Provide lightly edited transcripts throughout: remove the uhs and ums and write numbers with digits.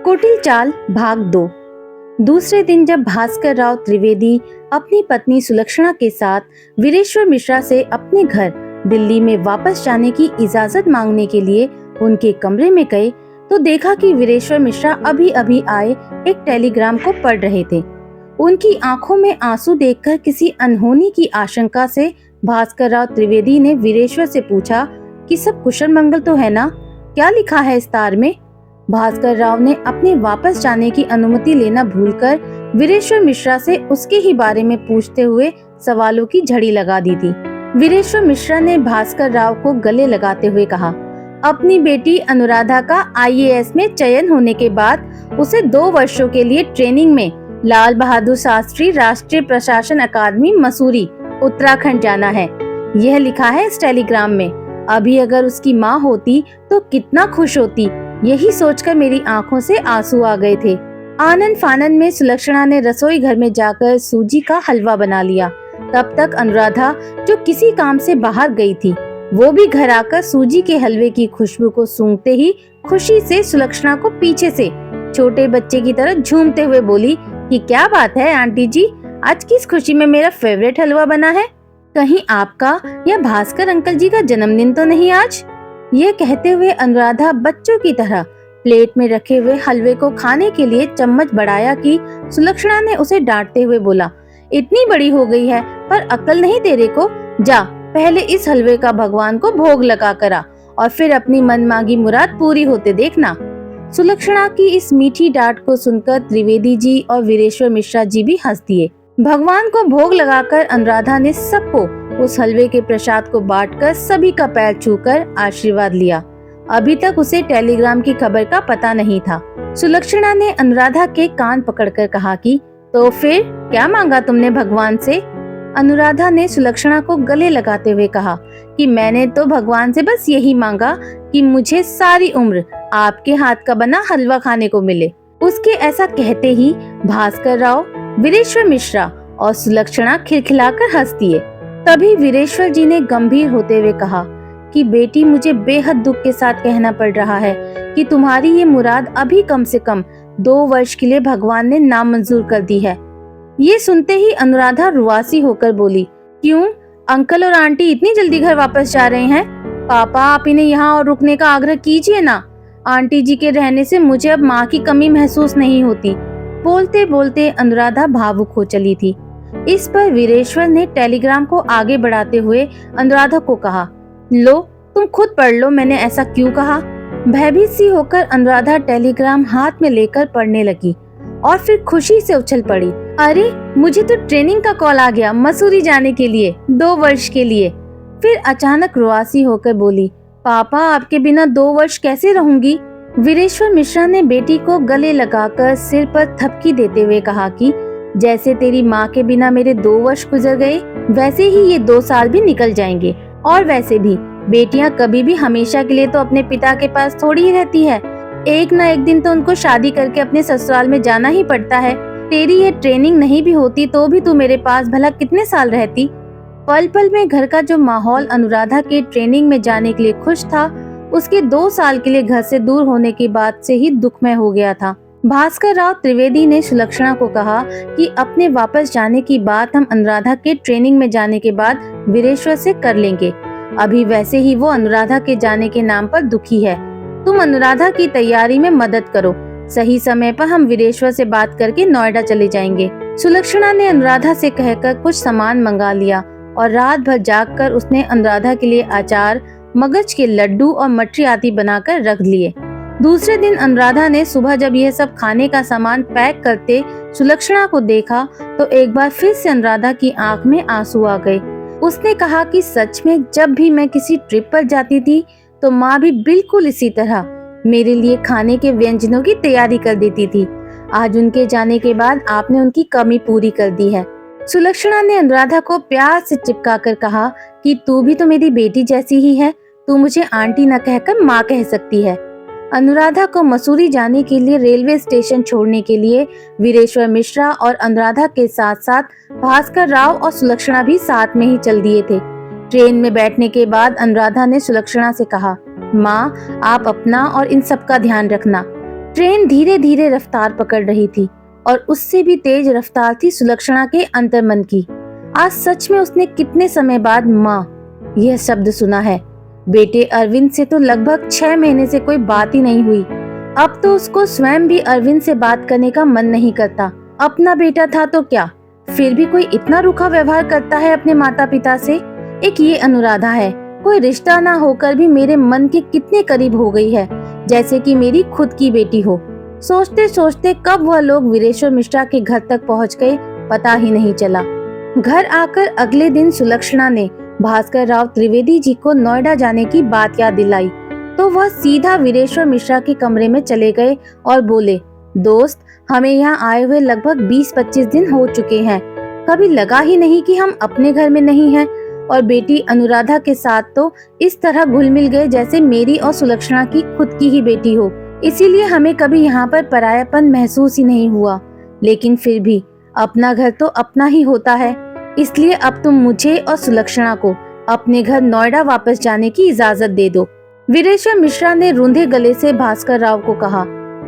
कुटिल चाल भाग 2। दूसरे दिन जब भास्कर राव त्रिवेदी अपनी पत्नी सुलक्षणा के साथ वीरेश्वर मिश्रा से अपने घर दिल्ली में वापस जाने की इजाजत मांगने के लिए उनके कमरे में गए तो देखा कि वीरेश्वर मिश्रा अभी अभी आए एक टेलीग्राम को पढ़ रहे थे। उनकी आंखों में आंसू देखकर किसी अनहोनी की आशंका से भास्कर राव त्रिवेदी ने वीरेश्वर से पूछा कि सब कुशल मंगल तो है ना, क्या लिखा है इस तार में। भास्कर राव ने अपने वापस जाने की अनुमति लेना भूलकर वीरेश्वर मिश्रा से उसके ही बारे में पूछते हुए सवालों की झड़ी लगा दी थी। वीरेश्वर मिश्रा ने भास्कर राव को गले लगाते हुए कहा, अपनी बेटी अनुराधा का IAS में चयन होने के बाद उसे 2 वर्षों के लिए ट्रेनिंग में लाल बहादुर शास्त्री राष्ट्रीय प्रशासन अकादमी मसूरी उत्तराखंड जाना है। यह लिखा है इस टेलीग्राम में। अभी अगर उसकी माँ होती तो कितना खुश होती। यही सोचकर मेरी आंखों से आंसू आ गए थे। आनन फानन में सुलक्षणा ने रसोई घर में जाकर सूजी का हलवा बना लिया। तब तक अनुराधा जो किसी काम से बाहर गई थी, वो भी घर आकर सूजी के हलवे की खुशबू को सूंघते ही खुशी से सुलक्षणा को पीछे से छोटे बच्चे की तरह झूमते हुए बोली कि क्या बात है आंटी जी, आज किस खुशी में मेरा फेवरेट हलवा बना है। कहीं आपका या भास्कर अंकल जी का जन्मदिन तो नहीं आज। ये कहते हुए अनुराधा बच्चों की तरह प्लेट में रखे हुए हलवे को खाने के लिए चम्मच बढ़ाया कि सुलक्षणा ने उसे डांटते हुए बोला, इतनी बड़ी हो गई है पर अक्ल नहीं तेरे को। जा पहले इस हलवे का भगवान को भोग लगा करा और फिर अपनी मनमांगी मुराद पूरी होते देखना। सुलक्षणा की इस मीठी डांट को सुनकर त्रिवेदी जी और वीरेश्वर मिश्रा जी भी हंस दिए। भगवान को भोग लगाकर अनुराधा ने सबको उस हलवे के प्रसाद को बांटकर सभी का पैर छूकर आशीर्वाद लिया। अभी तक उसे टेलीग्राम की खबर का पता नहीं था। सुलक्षणा ने अनुराधा के कान पकड़कर कहा कि तो फिर क्या मांगा तुमने भगवान से। अनुराधा ने सुलक्षणा को गले लगाते हुए कहा कि मैंने तो भगवान से बस यही मांगा कि मुझे सारी उम्र आपके हाथ का बना हलवा खाने को मिले। उसके ऐसा कहते ही भास्कर राव, वीरेश्वर मिश्रा और सुलक्षणा खिलखिलाकर हंस दिए। तभी वीरेश्वर जी ने गंभीर होते हुए कहा कि बेटी, मुझे बेहद दुख के साथ कहना पड़ रहा है कि तुम्हारी ये मुराद अभी कम से कम 2 वर्ष के लिए भगवान ने नामंजूर कर दी है। ये सुनते ही अनुराधा रुआसी होकर बोली, क्यों अंकल और आंटी इतनी जल्दी घर वापस जा रहे हैं। पापा आप इन्हें यहाँ और रुकने का आग्रह कीजिए ना। आंटी जी के रहने से मुझे अब माँ की कमी महसूस नहीं होती। बोलते बोलते अनुराधा भावुक हो चली थी। इस पर वीरेश्वर ने टेलीग्राम को आगे बढ़ाते हुए अनुराधा को कहा, लो तुम खुद पढ़ लो मैंने ऐसा क्यों कहा। भयभीत सी होकर अनुराधा टेलीग्राम हाथ में लेकर पढ़ने लगी और फिर खुशी से उछल पड़ी, अरे मुझे तो ट्रेनिंग का कॉल आ गया मसूरी जाने के लिए 2 वर्ष के लिए। फिर अचानक रुआसी होकर बोली, पापा आपके बिना 2 वर्ष कैसे रहूंगी। वीरेश्वर मिश्रा ने बेटी को गले लगाकर सिर पर थपकी देते हुए कहा कि जैसे तेरी माँ के बिना मेरे 2 वर्ष गुजर गए, वैसे ही ये 2 साल भी निकल जाएंगे। और वैसे भी बेटियां कभी भी हमेशा के लिए तो अपने पिता के पास थोड़ी ही रहती है। एक न एक दिन तो उनको शादी करके अपने ससुराल में जाना ही पड़ता है। तेरी ये ट्रेनिंग नहीं भी होती तो भी तू मेरे पास भला कितने साल रहती। पल पल में घर का जो माहौल अनुराधा के ट्रेनिंग में जाने के लिए खुश था, उसके 2 साल के लिए घर से दूर होने की बात से ही दुखमय हो गया था। भास्कर राव त्रिवेदी ने सुलक्षणा को कहा कि अपने वापस जाने की बात हम अनुराधा के ट्रेनिंग में जाने के बाद वीरेश्वर से कर लेंगे। अभी वैसे ही वो अनुराधा के जाने के नाम पर दुखी है। तुम अनुराधा की तैयारी में मदद करो। सही समय पर हम वीरेश्वर से बात करके नोएडा चले जाएंगे। सुलक्षणा ने अनुराधा से कहकर कुछ सामान मंगा लिया और रात भर जागकर उसने अनुराधा के लिए अचार, मगज के लड्डू और मटरी आदि बनाकर रख लिए। दूसरे दिन अनुराधा ने सुबह जब यह सब खाने का सामान पैक करते सुलक्षणा को देखा तो एक बार फिर से अनुराधा की आंख में आंसू आ गए। उसने कहा कि सच में जब भी मैं किसी ट्रिप पर जाती थी तो माँ भी बिल्कुल इसी तरह मेरे लिए खाने के व्यंजनों की तैयारी कर देती थी। आज उनके जाने के बाद आपने उनकी कमी पूरी कर दी है। सुलक्षणा ने अनुराधा को प्यार से चिपका कर कहा कि तू भी तो मेरी बेटी जैसी ही है। तू मुझे आंटी न कहकर माँ कह सकती है। अनुराधा को मसूरी जाने के लिए रेलवे स्टेशन छोड़ने के लिए वीरेश्वर मिश्रा और अनुराधा के साथ साथ भास्कर राव और सुलक्षणा भी साथ में ही चल दिए थे। ट्रेन में बैठने के बाद अनुराधा ने सुलक्षणा से कहा, माँ आप अपना और इन सब का ध्यान रखना। ट्रेन धीरे धीरे रफ्तार पकड़ रही थी और उससे भी तेज रफ्तार थी सुलक्षणा के अंतर्मन की। आज सच में उसने कितने समय बाद माँ यह शब्द सुना है। बेटे अरविंद से तो लगभग 6 महीने से कोई बात ही नहीं हुई। अब तो उसको स्वयं भी अरविंद से बात करने का मन नहीं करता। अपना बेटा था तो क्या, फिर भी कोई इतना रूखा व्यवहार करता है अपने माता पिता से। एक ये अनुराधा है, कोई रिश्ता ना होकर भी मेरे मन के कितने करीब हो गई है, जैसे कि मेरी खुद की बेटी हो। सोचते सोचते कब वह लोग वीरेश्वर मिश्रा के घर तक पहुंच गए पता ही नहीं चला। घर आकर अगले दिन सुलक्षणा ने भास्कर राव त्रिवेदी जी को नोएडा जाने की बात याद दिलाई तो वह सीधा वीरेश्वर मिश्रा के कमरे में चले गए और बोले, दोस्त, हमें यहाँ आए हुए लगभग 20-25 दिन हो चुके हैं। कभी लगा ही नहीं कि हम अपने घर में नहीं हैं और बेटी अनुराधा के साथ तो इस तरह घुल मिल गए जैसे मेरी और सुलक्षणा की खुद की ही बेटी हो। इसीलिए हमें कभी यहाँ पर परायापन महसूस ही नहीं हुआ। लेकिन फिर भी अपना घर तो अपना ही होता है, इसलिए अब तुम मुझे और सुलक्षणा को अपने घर नोएडा वापस जाने की इजाजत दे दो। वीरेश्वर मिश्रा ने रूंधे गले से भास्कर राव को कहा,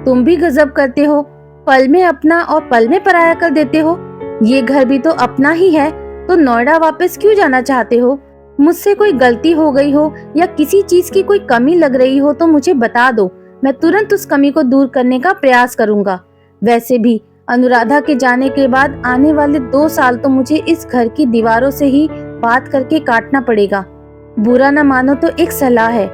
तुम भी गजब करते हो, पल में अपना और पल में पराया कर देते हो। ये घर भी तो अपना ही है, तो नोएडा वापस क्यों जाना चाहते हो? मुझसे कोई गलती हो गई हो या किसी चीज की कोई कमी लग रही हो तो मुझे बता दो, मैं तुरंत उस कमी को दूर करने का प्रयास करूंगा। वैसे भी अनुराधा के जाने के बाद आने वाले 2 साल तो मुझे इस घर की दीवारों से ही बात करके काटना पड़ेगा। बुरा न मानो तो एक सलाह है,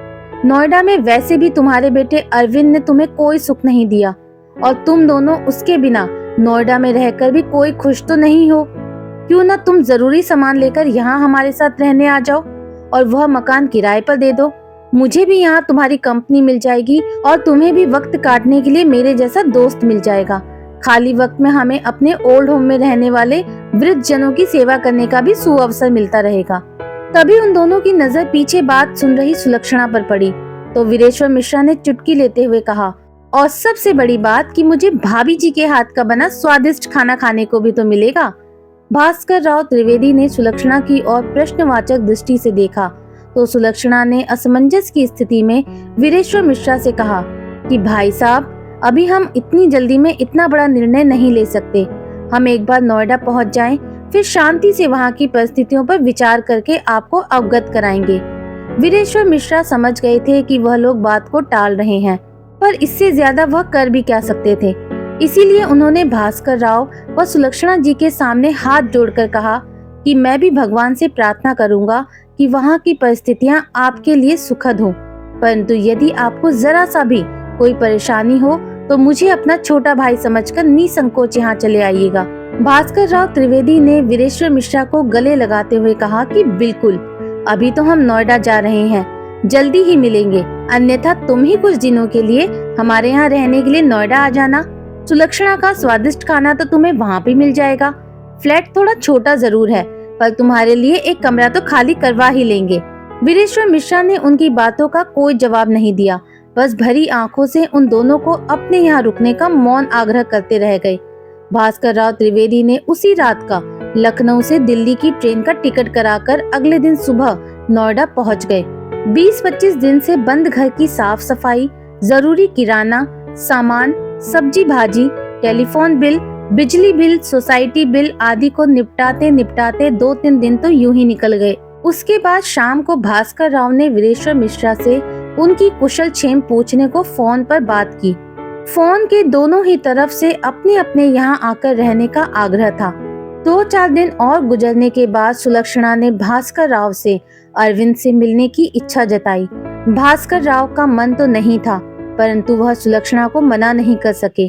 नोएडा में वैसे भी तुम्हारे बेटे अरविंद ने तुम्हें कोई सुख नहीं दिया और तुम दोनों उसके बिना नोएडा में रहकर भी कोई खुश तो नहीं हो। क्यों ना तुम जरूरी सामान लेकर यहाँ हमारे साथ रहने आ जाओ और वह मकान किराए पर दे दो। मुझे भी यहाँ तुम्हारी कंपनी मिल जाएगी और तुम्हें भी वक्त काटने के लिए मेरे जैसा दोस्त मिल जाएगा। खाली वक्त में हमें अपने ओल्ड होम में रहने वाले वृद्ध जनों की सेवा करने का भी सुअवसर मिलता रहेगा। तभी उन दोनों की नजर पीछे बात सुन रही सुलक्षणा पर पड़ी तो वीरेश्वर मिश्रा ने चुटकी लेते हुए कहा, और सबसे बड़ी बात कि मुझे भाभी जी के हाथ का बना स्वादिष्ट खाना खाने को भी तो मिलेगा। भास्कर राव त्रिवेदी ने सुलक्षणा की ओर प्रश्नवाचक दृष्टि से देखा तो सुलक्षणा ने असमंजस की स्थिति में वीरेश्वर मिश्रा से कहा कि भाई साहब, अभी हम इतनी जल्दी में इतना बड़ा निर्णय नहीं ले सकते। हम एक बार नोएडा पहुंच जाएं, फिर शांति से वहां की परिस्थितियों पर विचार करके आपको अवगत कराएंगे। वीरेश्वर मिश्रा समझ गए थे कि वह लोग बात को टाल रहे हैं, पर इससे ज्यादा वह कर भी क्या सकते थे। इसीलिए उन्होंने भास्कर राव व सुलक्षणा जी के सामने हाथ जोड़कर कहा कि मैं भी भगवान से प्रार्थना करूंगा कि वहाँ की परिस्थितियाँ आपके लिए सुखद हों, परंतु यदि आपको जरा सा भी कोई परेशानी हो तो मुझे अपना छोटा भाई समझकर निसंकोच यहाँ चले आइएगा। भास्कर राव त्रिवेदी ने वीरेश्वर मिश्रा को गले लगाते हुए कहा कि बिल्कुल, अभी तो हम नोएडा जा रहे हैं, जल्दी ही मिलेंगे, अन्यथा तुम ही कुछ दिनों के लिए हमारे यहाँ रहने के लिए नोएडा आ जाना। सुलक्षणा का स्वादिष्ट खाना तो तुम्हें वहाँ भी मिल जाएगा। फ्लैट थोड़ा छोटा जरूर है, पर तुम्हारे लिए एक कमरा तो खाली करवा ही लेंगे। वीरेश्वर मिश्रा ने उनकी बातों का कोई जवाब नहीं दिया, बस भरी आंखों से उन दोनों को अपने यहाँ रुकने का मौन आग्रह करते रह गए। भास्कर राव त्रिवेदी ने उसी रात का लखनऊ से दिल्ली की ट्रेन का टिकट कराकर अगले दिन सुबह नोएडा पहुँच गए। 20-25 दिन से बंद घर की साफ सफाई, जरूरी किराना सामान, सब्जी भाजी, टेलीफोन बिल, बिजली बिल, सोसाइटी बिल आदि को निपटाते निपटाते 2-3 दिन तो यूं ही निकल गए। उसके बाद शाम को भास्कर राव ने वीरेश्वर मिश्रा से उनकी कुशल क्षेम पूछने को फोन पर बात की। फोन के दोनों ही तरफ से अपने अपने यहाँ आकर रहने का आग्रह था। 2-4 दिन और गुजरने के बाद सुलक्षणा ने भास्कर राव से अरविंद से मिलने की इच्छा जताई। भास्कर राव का मन तो नहीं था, परंतु वह सुलक्षणा को मना नहीं कर सके।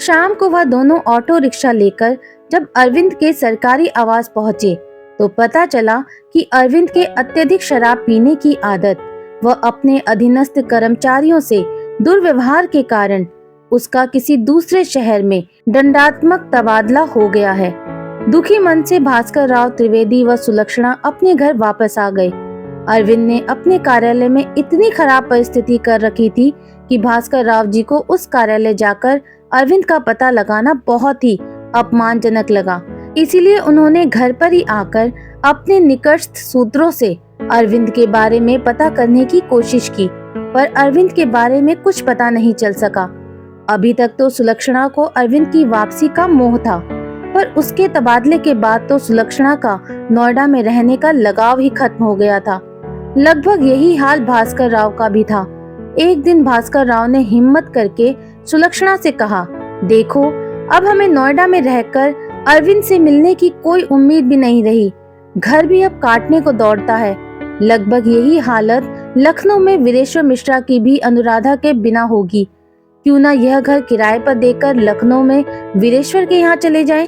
शाम को वह दोनों ऑटो रिक्शा लेकर जब अरविंद के सरकारी आवास पहुँचे तो पता चला कि अरविंद के अत्यधिक शराब पीने की आदत व अपने अधीनस्थ कर्मचारियों से दुर्व्यवहार के कारण उसका किसी दूसरे शहर में दंडात्मक तबादला हो गया है। दुखी मन से भास्कर राव त्रिवेदी व सुलक्षणा अपने घर वापस आ गए। अरविंद ने अपने कार्यालय में इतनी खराब परिस्थिति कर रखी थी कि भास्कर राव जी को उस कार्यालय जाकर अरविंद का पता लगाना बहुत ही अपमानजनक लगा। इसीलिए उन्होंने घर पर ही आकर अपने निकटस्थ सूत्रों से अरविंद के बारे में पता करने की कोशिश की, पर अरविंद के बारे में कुछ पता नहीं चल सका। अभी तक तो सुलक्षणा को अरविंद की वापसी का मोह था, पर उसके तबादले के बाद तो सुलक्षणा का नोएडा में रहने का लगाव ही खत्म हो गया था। लगभग यही हाल भास्कर राव का भी था। एक दिन भास्कर राव ने हिम्मत करके सुलक्षणा से कहा, देखो अब हमें नोएडा में रहकर अरविंद से मिलने की कोई उम्मीद भी नहीं रही, घर भी अब काटने को दौड़ता है। लगभग यही हालत लखनऊ में वीरेश्वर मिश्रा की भी अनुराधा के बिना होगी। क्यों ना यह घर किराए पर देकर लखनऊ में वीरेश्वर के यहाँ चले जाएं?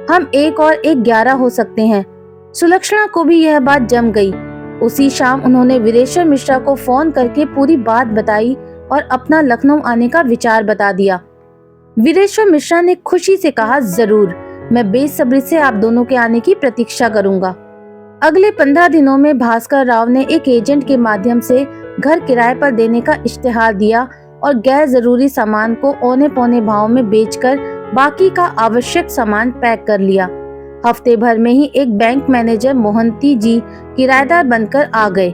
हम 1 और 1 11 हो सकते हैं। सुलक्षणा को भी यह बात जम गई। उसी शाम उन्होंने वीरेश्वर मिश्रा को फोन करके पूरी बात बताई और अपना लखनऊ आने का विचार बता दिया। वीरेश्वर मिश्रा ने खुशी से कहा, जरूर, मैं बेसब्री से आप दोनों के आने की प्रतीक्षा करूंगा। अगले 15 दिनों में भास्कर राव ने एक एजेंट के माध्यम से घर किराए पर देने का इश्तेहार दिया और गैर जरूरी सामान को औने पौने भाव में बेचकर बाकी का आवश्यक सामान पैक कर लिया। हफ्ते भर में ही एक बैंक मैनेजर मोहंती जी किराएदार बनकर आ गए।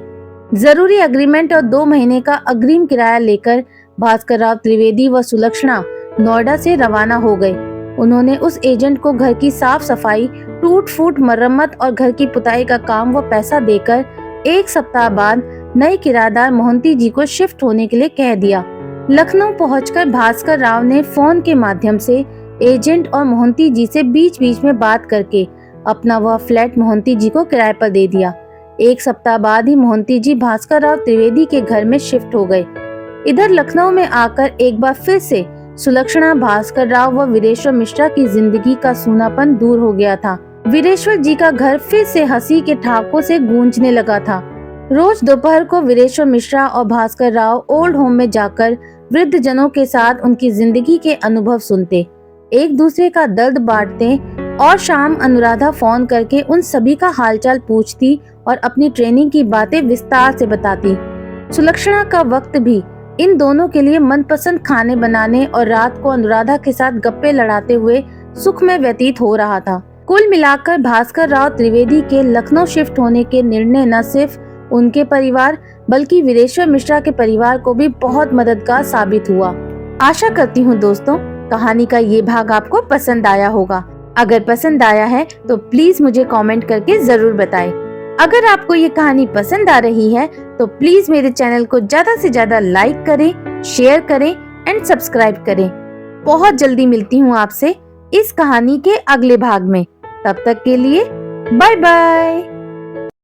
जरूरी एग्रीमेंट और 2 महीने का अग्रिम किराया लेकर भास्कर राव त्रिवेदी व सुलक्षणा नोएडा से रवाना हो गए। उन्होंने उस एजेंट को घर की साफ सफाई, टूट फूट मरम्मत और घर की पुताई का काम व पैसा देकर 1 सप्ताह बाद नए किराएदार मोहंती जी को शिफ्ट होने के लिए कह दिया। लखनऊ पहुंचकर भास्कर राव ने फोन के माध्यम से एजेंट और मोहंती जी से बीच बीच में बात करके अपना वह फ्लैट मोहंती जी को किराए पर दे दिया। 1 सप्ताह बाद ही मोहंती जी भास्कर राव त्रिवेदी के घर में शिफ्ट हो गए। इधर लखनऊ में आकर एक बार फिर से सुलक्षणा, भास्कर राव व वीरेश्वर मिश्रा की जिंदगी का सूनापन दूर हो गया था। वीरेश्वर जी का घर फिर से हंसी के ठहाकों से गूंजने लगा था। रोज दोपहर को वीरेश्वर मिश्रा और भास्कर राव ओल्ड होम में जाकर वृद्ध जनों के साथ उनकी जिंदगी के अनुभव सुनते, एक दूसरे का दर्द बांटते और शाम अनुराधा फोन करके उन सभी का हालचाल पूछती और अपनी ट्रेनिंग की बातें विस्तार से बताती। सुलक्षणा का वक्त भी इन दोनों के लिए मनपसंद खाने बनाने और रात को अनुराधा के साथ गप्पे लड़ाते हुए सुखमय व्यतीत हो रहा था। कुल मिलाकर भास्कर राव त्रिवेदी के लखनऊ शिफ्ट होने के निर्णय न सिर्फ उनके परिवार बल्कि वीरेश्वर मिश्रा के परिवार को भी बहुत मददगार साबित हुआ। आशा करती हूँ दोस्तों, कहानी का ये भाग आपको पसंद आया होगा। अगर पसंद आया है तो प्लीज मुझे कमेंट करके जरूर बताएं। अगर आपको ये कहानी पसंद आ रही है तो प्लीज मेरे चैनल को ज्यादा से ज्यादा लाइक करें, शेयर करें एंड सब्सक्राइब करें। बहुत जल्दी मिलती हूँ आपसे इस कहानी के अगले भाग में। तब तक के लिए बाय बाय।